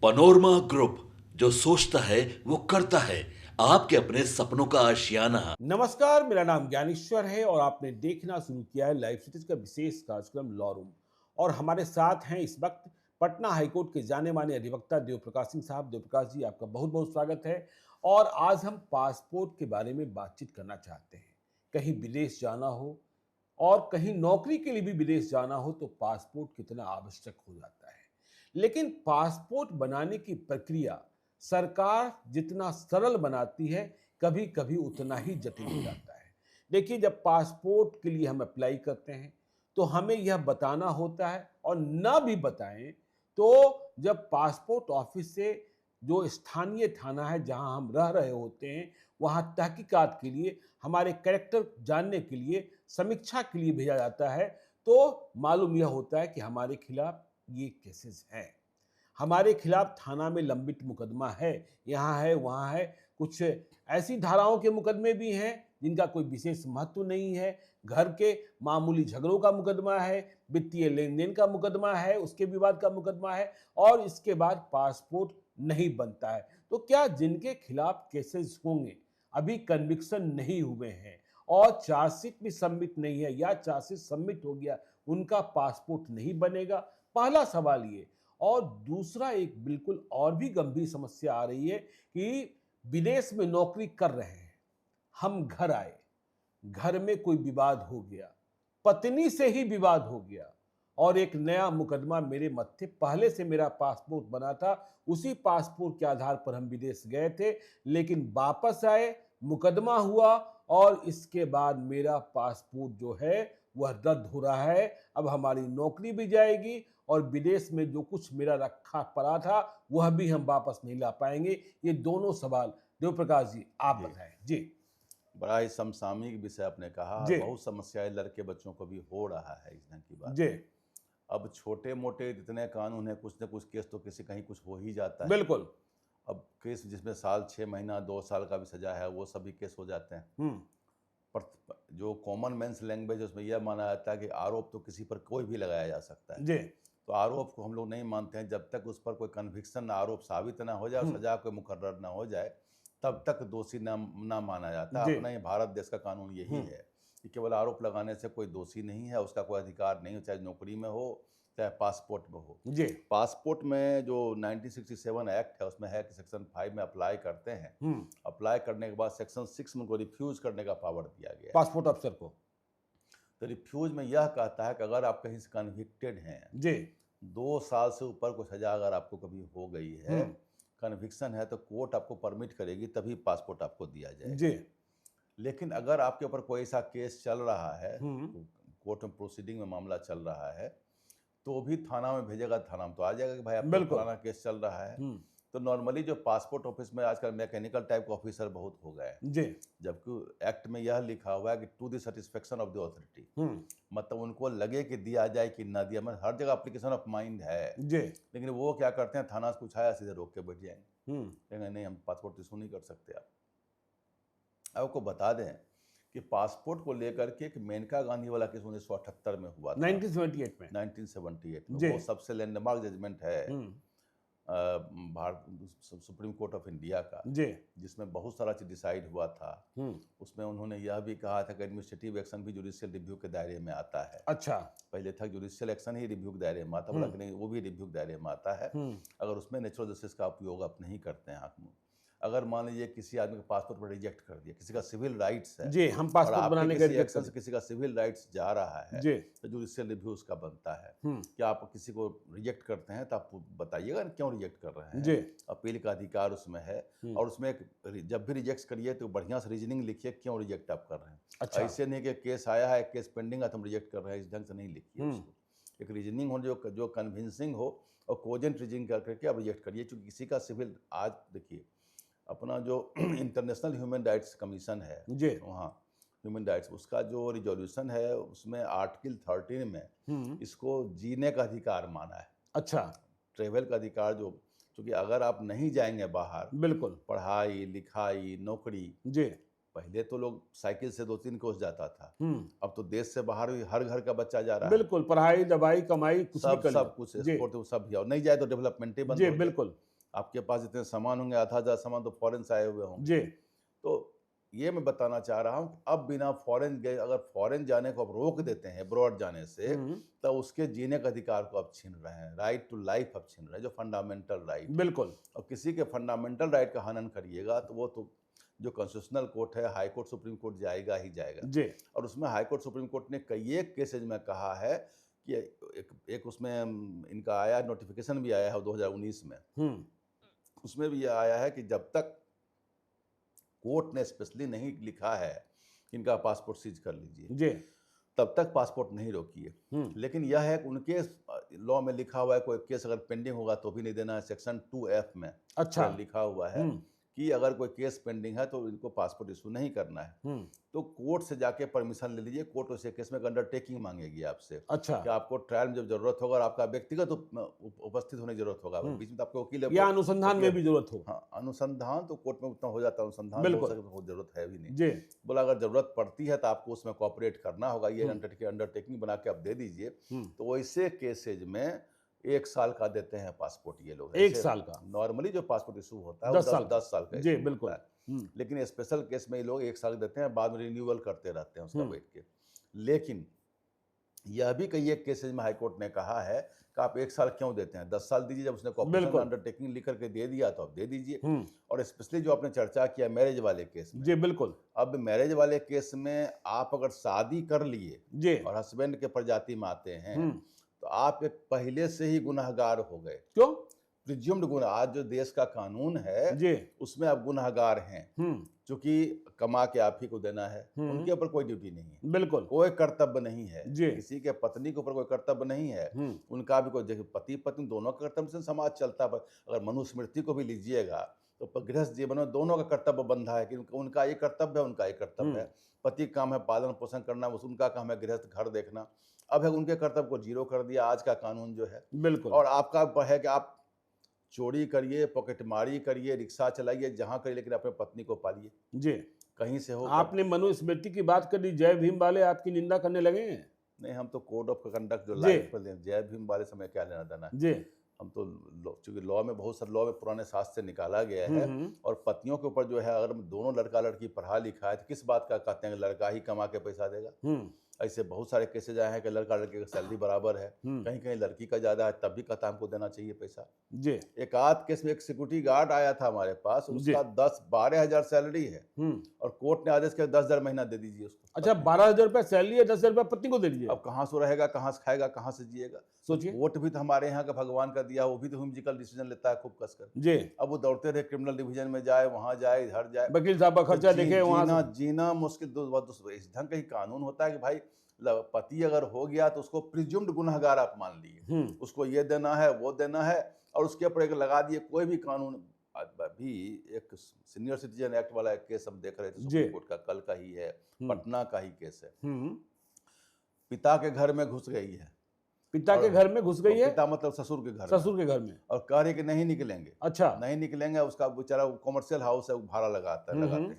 Panorama group, जो सोचता है वो करता है। आपके अपने सपनों का आशियाना। नमस्कार, मेरा नाम ज्ञानेश्वर है और आपने देखना शुरू किया है लाइव सिटीज का विशेष कार्यक्रम लॉ रूम। और हमारे साथ हैं इस वक्त पटना हाईकोर्ट के जाने माने अधिवक्ता देवप्रकाश सिंह साहब। देवप्रकाश जी, आपका बहुत बहुत स्वागत है। और आज हम पासपोर्ट के बारे में बातचीत करना चाहते हैं। कहीं विदेश जाना हो और कहीं नौकरी के लिए भी विदेश जाना हो तो पासपोर्ट कितना आवश्यक हो जाता है। लेकिन पासपोर्ट बनाने की प्रक्रिया सरकार जितना सरल बनाती है, कभी कभी उतना ही जटिल हो जाता है। देखिए, जब पासपोर्ट के लिए हम अप्लाई करते हैं तो हमें यह बताना होता है, और ना भी बताएं तो जब पासपोर्ट ऑफिस से जो स्थानीय थाना है जहां हम रह रहे होते हैं, वहां तहकीकात के लिए, हमारे कैरेक्टर जानने के लिए, समीक्षा के लिए भेजा जाता है, तो मालूम यह होता है कि हमारे खिलाफ ये केसेस हैं, हमारे खिलाफ थाना में लंबित मुकदमा है, यहाँ है वहाँ है। कुछ ऐसी धाराओं के मुकदमे भी हैं जिनका कोई विशेष महत्व नहीं है। घर के मामूली झगड़ों का मुकदमा है, वित्तीय लेन देन का मुकदमा है, उसके विवाद का मुकदमा है, और इसके बाद पासपोर्ट नहीं बनता है। तो क्या जिनके खिलाफ केसेस होंगे, अभी कन्विक्शन नहीं हुए हैं और चार्जशीट भी सबमिट नहीं है, या चार्जशीट सबमिट हो गया, उनका पासपोर्ट नहीं बनेगा? पहला सवाल ये। और दूसरा, एक बिल्कुल और भी गंभीर समस्या आ रही है कि विदेश में नौकरी कर रहे हैं, हम घर आए, घर में कोई विवाद हो गया, पत्नी से ही विवाद हो गया, और एक नया मुकदमा मेरे मत्थे, पहले से मेरा पासपोर्ट बना था, उसी पासपोर्ट के आधार पर हम विदेश गए थे, लेकिन वापस आए, मुकदमा हुआ, और इसके बाद मेरा पासपोर्ट जो है वह रद्द हो रहा है। अब हमारी नौकरी भी जाएगी और विदेश में जो कुछ मेरा रखा पड़ा था वह भी हम वापस नहीं ला पाएंगे। ये दोनों सवाल, देवप्रकाश जी, आप जी, बताएं। जी। बड़ा ही समसामयिक विषय आपने कहा और जी। बहुत समस्याएं लड़के बच्चों को भी हो रहा है इस ढंग की बात जी। है। अब छोटे मोटे जितने कानून है, कुछ न कुछ केस तो किसी कहीं कुछ हो ही जाता है। बिल्कुल। अब केस जिसमें साल 6 महीना 2 साल का भी सजा है, वो सभी केस हो जाते हैं। हम्म। पर जो कॉमन मैंस लैंग्वेज है उसमें यह माना जाता है कि आरोप तो किसी पर कोई भी लगाया जा सकता है। जी। तो आरोप को हम लोग नहीं मानते हैं जब तक उस पर कोई कन्विक्शन, आरोप साबित ना हो जाए और सजा कोई मुकर्रर ना हो जाए, तब तक दोषी ना माना जाता है। जी। अपना ये भारत देश का कानून यही है कि केवल आरोप लगाने से कोई दोषी नहीं है, उसका कोई अधिकार नहीं हो, चाहे नौकरी में हो चाहे पासपोर्ट में हो। जी। पासपोर्ट में जो 1967 एक्ट है उसमें है कि सेक्शन 5 में अप्लाई करते हैं, अप्लाई करने के बाद सेक्शन 6 में उनको रिफ्यूज करने का पावर दिया गया है। पासपोर्ट अफसर को। तो रिफ्यूज में यह कहता है कि अगर आप कहीं से कन्विक्टेड हैं, जी। 2 साल से ऊपर कोई सजा अगर आपको कभी हो गई है, कन्विक्शन है, तो कोर्ट आपको परमिट करेगी तभी पासपोर्ट आपको दिया जाएगा। जी। लेकिन अगर आपके ऊपर कोई ऐसा केस चल रहा है, कोर्ट में प्रोसीडिंग में मामला चल रहा है, तो भी थाना में भेजेगा, थाना में तो आ जाएगा कि भाई आपका फलाना केस चल रहा है। तो नॉर्मली जो पासपोर्ट ऑफिस में आजकल मैकेनिकल टाइप के ऑफिसर बहुत हो गए हैं, जी। जबकि एक्ट में यह लिखा हुआ है कि to the satisfaction of the authority, मतलब उनको लगे कि दिया जाए कि ना दिया, मतलब हर जगह एप्लीकेशन ऑफ माइंड है। जी। लेकिन वो क्या करते हैं, थाना से कुछ आया सीधे रोक के बैठ जाएंगे, कहेंगे नहीं हम पासपोर्ट इशू नहीं कर सकते। आप आपको बता दें कि पासपोर्ट को लेकर के एक मेनका गांधी वाला केस 1978 में हुआ था, 1978 में। 1978 में। जी। वो सबसे लैंडमार्क जजमेंट है Bharat supreme court of India का, जी। जिसमें बहुत सारा चीज डिसाइड हुआ था। उसमें उन्होंने यह भी कहा था कि एडमिनिस्ट्रेटिव एक्शन भी जुडिशियल रिव्यू के दायरे में आता है। अच्छा। पहले था जुडिशियल एक्शन ही रिव्यू के दायरे में आता, बोला कि नहीं वो भी रिव्यू के दायरे में आता है अगर उसमें नेचुरल जस्टिस का उपयोग आप नहीं करते हैं हाकिम। अगर मान लीजिए किसी आदमी के पासपोर्ट पर रिजेक्ट कर दिया, किसी का सिविल राइट्स है जी, हम पासपोर्ट बनाने के किसी एक्शन से किसी का सिविल राइट्स जा रहा है, जी, तो जुडिशियल रिव्यू उसका बनता है कि आप किसी को रिजेक्ट करते हैं तो आप बताइएगा क्यों रिजेक्ट कर रहे हैं। जी। अपील का अधिकार उसमें है, और उसमें जब भी रिजेक्ट करिए तो बढ़िया से रीजनिंग लिखिए क्यों रिजेक्ट आप कर रहे हैं। अच्छा। ऐसे नहीं कि केस आया है, केस पेंडिंग है तो हम रिजेक्ट कर रहे हैं, इस ढंग से नहीं लिखिए उसको। एक रीजनिंग हो जो कन्विंसिंग हो, और कोजेंट रीजनिंग करके आप रिजेक्ट करिए। क्योंकि किसी का सिविल, आज देखिए अपना जो इंटरनेशनल ह्यूमन राइट्स कमीशन है, जी, वहाँ ह्यूमन राइट्स, उसका जो रिजोल्यूशन है उसमें आर्टिकल 13 में इसको जीने का अधिकार माना है। अच्छा। ट्रेवल का अधिकार, जो क्योंकि अगर आप नहीं जाएंगे बाहर, बिल्कुल, पढ़ाई लिखाई नौकरी, जी, पहले तो लोग साइकिल से 2-3 कोस जाता था, अब तो देश से बाहर भी हर घर का बच्चा जा रहा है। बिल्कुल, पढ़ाई दवाई कमाई कुछ भी कर लो। सब कुछ जी, एक्सपोर्ट सब भी, और नहीं जाए तो डेवलपमेंट ही बंद जी, हो जाए। बिल्कुल। आपके पास इतने सामान होंगे, आधा हजार सामान तो फॉरेन से आए हुए होंगे। जी। तो ये मैं बताना चाह रहा हूँ, अब बिना फॉरेन गए अगर फॉरेन जाने को आप रोक देते हैं, अब्रॉड जाने से, तो उसके जीने के अधिकार को आप छीन रहे हैं, राइट टू लाइफ आप छीन रहे हैं, जो फंडामेंटल राइट। बिल्कुल। और किसी के फंडामेंटल राइट का हनन करिएगा तो वो तो जो कॉन्स्टिट्यूशनल कोर्ट है, हाई कोर्ट, सुप्रीम कोर्ट जाएगा ही जाएगा। जी। और उसमें हाई कोर्ट, सुप्रीम कोर्ट ने कई एक केसेज में कहा है कि एक उसमें इनका आया, नोटिफिकेशन भी आया है 2019 में, उसमें भी यह आया है कि जब तक कोर्ट ने स्पेशली नहीं लिखा है कि इनका पासपोर्ट सीज कर लीजिए, जी, तब तक पासपोर्ट नहीं रोकिए। लेकिन यह है कि उनके लॉ में लिखा हुआ है कोई केस अगर पेंडिंग होगा तो भी नहीं देना है। सेक्शन 2F में अच्छा लिखा हुआ है कि अगर कोई केस पेंडिंग है तो इनको पासपोर्ट इशू नहीं करना है। तो कोर्ट से जाके परमिशन ले लीजिए। कोर्ट उसे केस में अंडरटेकिंग मांगेगी आपसे। अच्छा, कि आपको ट्रायल में जब जरूरत होगा और आपका व्यक्तिगत उपस्थित होने की जरूरत होगा, बीच में तो आपको वकील या अनुसंधान में भी जरूरत हो। हाँ, अनुसंधान तो कोर्ट में उतना हो जाता है, अनुसंधान बिल्कुल। हो जरूरत है भी नहीं। जी, बोला अगर जरूरत पड़ती है तो आपको उसमें कोऑपरेट करना होगा, ये अंडरटेकिंग बना के आप दे दीजिए। तो वैसे केसेज में 1 साल का देते हैं पासपोर्ट ये लोग। 1 साल का नॉर्मली जो पासपोर्ट इशू होता है 10 साल 10 साल का जी, issue बिल्कुल। होता है। लेकिन स्पेशल केस में ये लोग 1 साल देते हैं, बाद में रिन्यूअल करते रहते हैं उसका बैठ के। लेकिन यह भी कई एक केसेज में हाईकोर्ट ने कहा है कि आप 1 साल क्यों देते हैं, 10 साल दीजिए। जब उसने कॉपरेशन अंडरटेकिंग लिख करके दे दिया तो आप दे दीजिए। और स्पेशली जो आपने चर्चा किया मैरिज वाले केस में, जी, बिल्कुल। अब मैरिज वाले केस में आप अगर शादी कर लिए जी, और हस्बैंड के प्रजाति में आते हैं तो आप एक पहले से ही गुनहगार हो गए। क्यों? प्रिज्यूम्ड गुनाह, आज जो देश का कानून है जी, उसमें आप गुनहगार हैं, क्योंकि कमा के आप ही को देना है। उनके ऊपर कोई ड्यूटी नहीं है, बिल्कुल, कोई कर्तव्य नहीं है। जी। किसी के पत्नी के ऊपर कोई कर्तव्य नहीं है। उनका भी कोई, देखिए पति पत्नी दोनों का कर्तव्य से समाज चलता है। अगर मनुस्मृति को भी लीजिएगा तो गृहस्थ जीवन में दोनों का कर्तव्य बंधा है कि उनका ये कर्तव्य है, उनका ये कर्तव्य है। पति का काम है पालन पोषण करना, उनका काम है गृहस्थ घर देखना। अब है उनके कर्तव्य को जीरो कर दिया आज का कानून जो है। बिल्कुल। और आपका है कि आप चोरी करिए, पॉकेटमारी करिए, रिक्शा चलाइए, जहां करिए, लेकिन अपने पत्नी को पालिए। जी, कहीं से हो। आपने मनुस्मृति की बात कर दी, जय भीम वाले आपकी निंदा करने लगे हैं। नहीं, हम तो कोड ऑफ कंडक्ट जो लाइफ पर जय भीम वाले समय क्या लेना देना है। जी, हम तो चूंकि लॉ में बहुत सारे लॉ में पुराने शास्त्र से निकाला गया है। और पत्नियों के ऊपर जो है, अगर दोनों लड़का लड़की पढ़ा लिखा है तो किस बात का कहते हैं लड़का ही कमा के पैसा देगा। ऐसे बहुत सारे केसेज आए हैं कि लड़का लड़के का सैलरी बराबर है, कहीं कहीं लड़की का ज्यादा है, तब भी कहता हमको देना चाहिए पैसा। जी, एक आध केस में एक सिक्योरिटी गार्ड आया था हमारे पास, उसका 10-12 हजार सैलरी है और कोर्ट ने आदेश किया 10,000 महीना दे दीजिए उसको। अच्छा, 12,000 रुपया सैलरी है, 10,000 रुपया पत्नी को दे दीजिए। अब कहाँ से रहेगा, कहाँ से खाएगा, कहाँ से जिएगा। सोचिए। कोर्ट भी तो हमारे यहाँ का भगवान का दिया, वो भी तो ह्यूमजिकल डिसीजन लेता है खूब कसकर। जी, अब वो दौड़ते रहे, क्रिमिनल डिवीजन में जाए, वहां जाए, इधर जाए, वकील साहब का खर्चा देखे, वहां जीना मुश्किल। इस ढंग का ही कानून होता है कि भाई पति अगर हो गया तो उसको प्रिज्यूम्ड गुनहगार आप मान लिए, उसको ये देना है वो देना है, और उसके ऊपर एक लगा दिए कोई भी कानून। अभी एक सीनियर सिटीजन एक्ट वाला एक केस हम देख रहे थे सुप्रीम कोर्ट का, कल का ही है, पटना का ही केस है। पिता के घर में घुस गई है, पिता के घर में घुस गई है, पिता मतलब ससुर के घर, ससुर के घर में, और कह रहे कि नहीं निकलेंगे। अच्छा, नहीं निकलेंगे। उसका बेचारा कॉमर्शियल हाउस है, भाड़ा लगाते हैं,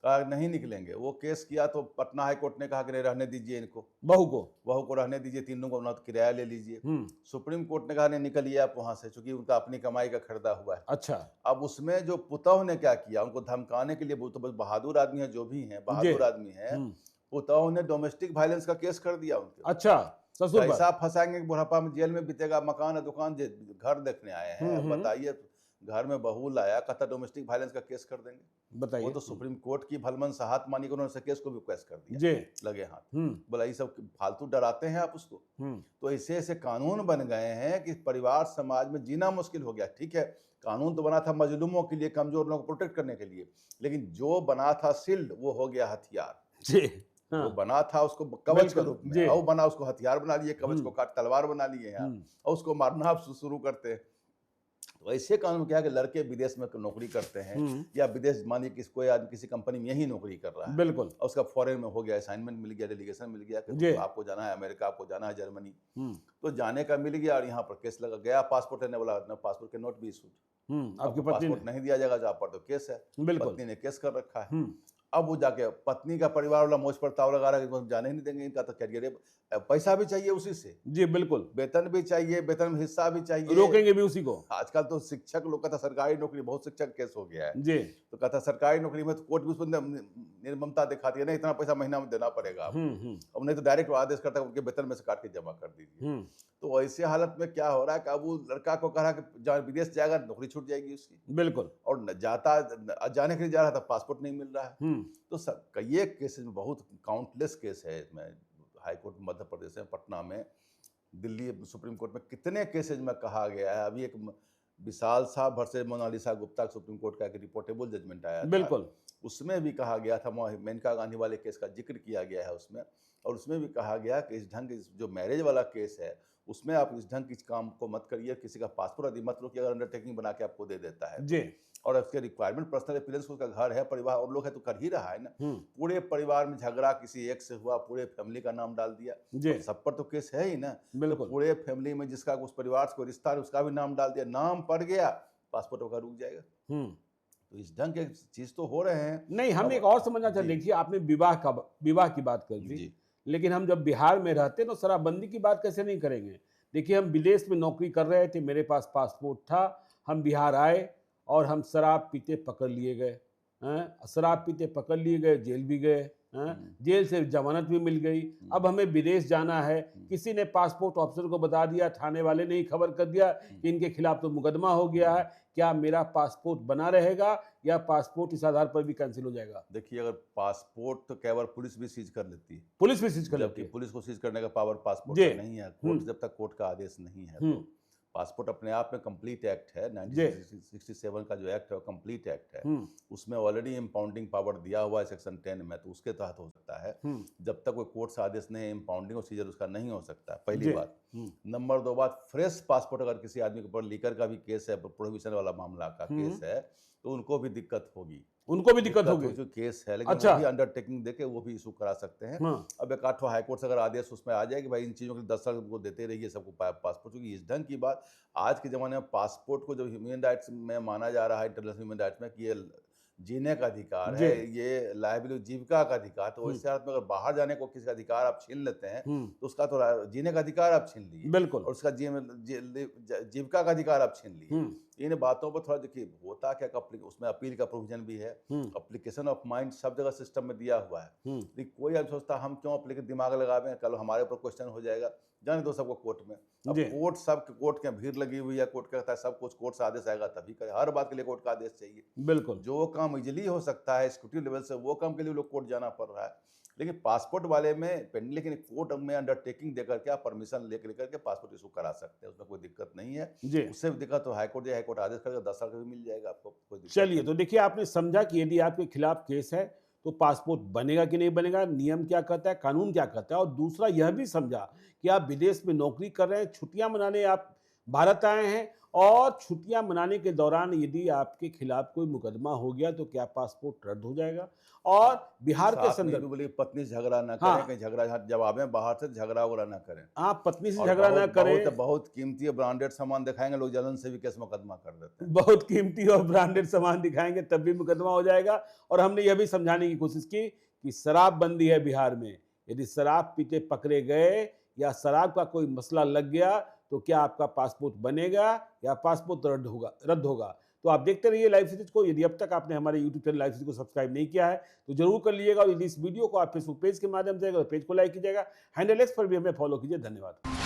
कहा नहीं निकलेंगे। वो केस किया तो पटना हाई कोर्ट ने कहा कि नहीं रहने दीजिए इनको, बहू को रहने दीजिए, तीनों को ना किराया ले लीजिए। सुप्रीम कोर्ट ने कहा नहीं निकलिए आप वहां से, चूंकि उनका अपनी कमाई का खरीदा हुआ है। अच्छा, अब उसमें जो पुतौह ने क्या किया, उनको धमकाने के लिए, तो बस बहादुर आदमी है, जो भी है बहादुर आदमी है, पुतौह ने डोमेस्टिक वायलेंस का केस कर दिया उनके। अच्छा, ससुर पैसा फंसाएंगे, बुढ़ापा में जेल में बीतेगा, मकान है, दुकान, घर देखने आए हैं, बताइए घर में बहू लाया, कहता डोमेस्टिक वायलेंस का केस कर देंगे, बताइए। वो तो सुप्रीम कोर्ट की भलमन साहत मानी कि उन्होंने केस को भी केस कर दिया जी, लगे हाथ। बोला ये सब फालतू डराते हैं आप उसको। तो ऐसे ऐसे कानून बन गए हैं कि परिवार समाज में जीना मुश्किल हो गया। ठीक है, कानून तो बना था मजलूमों के लिए, कमजोर लोगों को प्रोटेक्ट करने के लिए, लेकिन जो बना था शील्ड वो हो गया हथियार जी। हाँ। वो बना था उसको कवच के रूप में, और बना उसको हथियार बना लिए, कवच को काट तलवार बना लिए हैं, और उसको मारना आप शुरू करते हैं। तो ऐसे कानून क्या है कि लड़के विदेश में नौकरी करते हैं, या विदेश मानिए कि कोई आदमी किसी कंपनी में यही नौकरी कर रहा है, बिल्कुल, और उसका फॉरेन में हो गया, असाइनमेंट मिल गया, डेलीगेशन मिल गया कि आपको जाना है अमेरिका, आपको जाना है जर्मनी, तो जाने का मिल गया, और यहाँ पर केस लगा गया, पासपोर्ट लेने वाला, पासपोर्ट के नोट भी इशूड, आपको पासपोर्ट नहीं दिया जाएगा, तो आप पर तो केस है, पत्नी ने केस कर रखा है। अब वो जाके पत्नी का परिवार वाला मोच पर ताव लगा रहा है कि हम जाने ही नहीं देंगे, इनका तो कैरियर पैसा भी चाहिए उसी से, जी बिल्कुल, वेतन भी चाहिए, वेतन में हिस्सा भी चाहिए, रोकेंगे भी उसी को। आजकल तो शिक्षक लोग का था सरकारी नौकरी, बहुत शिक्षक केस हो गया है जी, तो कहता सरकारी नौकरी में तो कोर्ट भी उसमें निर्ममता दिखाती है, नहीं इतना पैसा महीना में देना पड़ेगा आपको, अब नहीं तो डायरेक्ट आदेश करता है उनके वेतन में से काट के जमा कर दीजिए। तो ऐसे हालत में क्या हो रहा है कि अब वो लड़का को कह रहा है कि जहाँ विदेश जाएगा नौकरी छूट जाएगी उसकी, बिल्कुल, और जाने के लिए जा रहा था पासपोर्ट नहीं मिल रहा है। तो कई केसेस में बहुत काउंटलेस केस है इसमें, हाई कोर्ट मध्य प्रदेश में, पटना में, दिल्ली सुप्रीम कोर्ट में कितने केसेज में कहा गया है। अभी एक विशाल साहब versus Monalisa Gupta supreme court का एक रिपोर्टेबल जजमेंट आया था, बिल्कुल, उसमें भी कहा गया था, मेनका गांधी वाले केस का जिक्र किया गया है उसमें, और उसमें भी कहा गया कि इस ढंग जो मैरिज वाला केस है उसमें आप इस ढंग के काम को मत करिए, किसी का पासपोर्ट आदि मत लो कि अगर अंडरटेकिंग बना के आपको दे देता है जी, और उसके रिक्वायरमेंट पर्सनल अपीयरेंस, उसका घर है, परिवार और लोग है तो कर ही रहा है ना। पूरे परिवार में झगड़ा किसी एक से हुआ, पूरे फैमिली का नाम डाल दिया, जी, तो सब पर तो केस है ही ना, बिल्कुल, तो पूरे फैमिली में जिसका उस परिवार से कोई रिश्ता है उसका भी नाम डाल दिया, नाम पड़ गया, पासपोर्ट होकर रुक जाएगा। तो इस ढंग के चीज तो हो रहे हैं। नहीं, हम एक और समझना चाहते, देखिए आपने विवाह की बात कर दी, लेकिन हम जब बिहार में रहते तो शराबबंदी की बात कैसे नहीं करेंगे। देखिए हम विदेश में नौकरी कर रहे थे, मेरे पास पासपोर्ट था, हम बिहार आए और हम शराब पीते पकड़ लिए गए, शराब पीते पकड़ लिए गए, जेल भी गए, जेल से जमानत भी मिल गई। अब हमें विदेश जाना है, किसी ने पासपोर्ट ऑफिसर को बता दिया, थाने वाले ने ही खबर कर दिया कि इनके खिलाफ तो मुकदमा हो गया है, क्या मेरा पासपोर्ट बना रहेगा या पासपोर्ट इस आधार पर भी कैंसिल हो जाएगा? देखिए अगर पासपोर्ट तो केवल पुलिस भी सीज कर लेती है, पुलिस भी सीज कर लेती जबकि है, पुलिस को सीज करने का पावर पासपोर्ट का नहीं है, कोर्ट जब तक कोर्ट का आदेश नहीं है तो पासपोर्ट अपने आप में कंप्लीट एक्ट है, 1967 का जो एक्ट है वो कंप्लीट एक्ट है, उसमें ऑलरेडी इम्पाउंडिंग पावर दिया हुआ है सेक्शन 10 में, तो उसके तहत हो सकता है। जब तक कोई कोर्ट से आदेश नहीं है इम्पाउंडिंग और सीजर उसका नहीं हो सकता, पहली बात। नंबर 2 बात, फ्रेश पासपोर्ट अगर किसी आदमी के ऊपर लीकर का भी केस है, प्रोहिबिशन वाला मामला का केस है, तो उनको भी दिक्कत होगी, उनको भी दिक्कत होगी जो केस है, लेकिन अच्छा, वो भी अंडरटेकिंग देके वो भी इशू करा सकते हैं। अब एक आठवां हाईकोर्ट से अगर आदेश उसमें आ जाए कि भाई इन चीज़ों के 10 साल को देते रहिए सबको पासपोर्ट, क्योंकि इस ढंग की बात आज के ज़माने में पासपोर्ट को जब ह्यूमन राइट्स में माना जा रहा है, इंटरनेशनल ह्यूमन राइट्स में, कि ये जीने का अधिकार है, ये लाइवलीहुड जीविका का अधिकार, तो इस हालत में अगर बाहर जाने को किसी का अधिकार आप छीन लेते हैं तो उसका तो जीने का अधिकार आप छीन लिए, बिल्कुल, और उसका जीविका का अधिकार आप छीन लिए। इन बातों पर थोड़ा देखिए होता क्या, उसमें अपील का प्रोविजन भी है, एप्लीकेशन ऑफ माइंड सब जगह सिस्टम में दिया हुआ है, लेकिन कोई अब सोचता हम क्यों अपने दिमाग लगावे, कल हमारे ऊपर क्वेश्चन हो जाएगा, जाने दो सबको कोर्ट में। अब कोर्ट कोर्ट के भीड़ लगी हुई है, कोर्ट कहता है सब कुछ कोर्ट से आदेश आएगा तभी करे, हर बात के लिए कोर्ट का आदेश चाहिए, बिल्कुल, जो काम इजीली हो सकता है एक्सिक्यूटिव लेवल से वो काम के लिए लोग कोर्ट जाना पड़ रहा है। लेकिन पासपोर्ट वाले में पेंडिंग, लेकिन कोर्ट में अंडरटेकिंग देकर के आप परमिशन लेकर के पासपोर्ट इशू करा सकते हैं, उसमें कोई दिक्कत नहीं है। उससे भी दिक्कत तो हाईकोर्ट आदेश करेगा 10 साल का भी मिल जाएगा आपको, कोई दिक्कत। चलिए, तो देखिए आपने समझा कि यदि आपके खिलाफ केस है तो पासपोर्ट बनेगा कि नहीं बनेगा, नियम क्या कहता है, कानून क्या कहता है, और दूसरा यह भी समझा कि आप विदेश में नौकरी कर रहे हैं, छुट्टियां मनाने आप भारत आए हैं, और छुट्टियां मनाने के दौरान यदि आपके खिलाफ कोई मुकदमा हो गया तो क्या पासपोर्ट रद्द हो जाएगा। और बिहार के संदर्भ बोले पत्नी से झगड़ा ना करें, कहीं झगड़ा जब आवे बाहर से झगड़ा वगड़ा ना करें, आप पत्नी से झगड़ा ना करें, बहुत कीमती और ब्रांडेड सामान दिखाएंगे लोग, जलन से भी केस मुकदमा कर देते हैं, बहुत कीमती और ब्रांडेड सामान दिखाएंगे तब भी मुकदमा हो जाएगा। और हमने यह भी समझाने की कोशिश की कि शराबबंदी है बिहार में, यदि शराब पीते पकड़े गए या शराब का कोई मसला लग गया तो क्या आपका पासपोर्ट बनेगा या पासपोर्ट रद्द होगा। तो आप देखते रहिए लाइव सीरीज को। यदि अब तक आपने हमारे YouTube चैनल लाइव सीरीज को सब्सक्राइब नहीं किया है तो जरूर कर लीजिएगा, और यदि इस वीडियो को आप फेसबुक पेज के माध्यम से पेज को लाइक कीजिएगा, हैंडल एक्स पर भी हमें फॉलो कीजिए। धन्यवाद।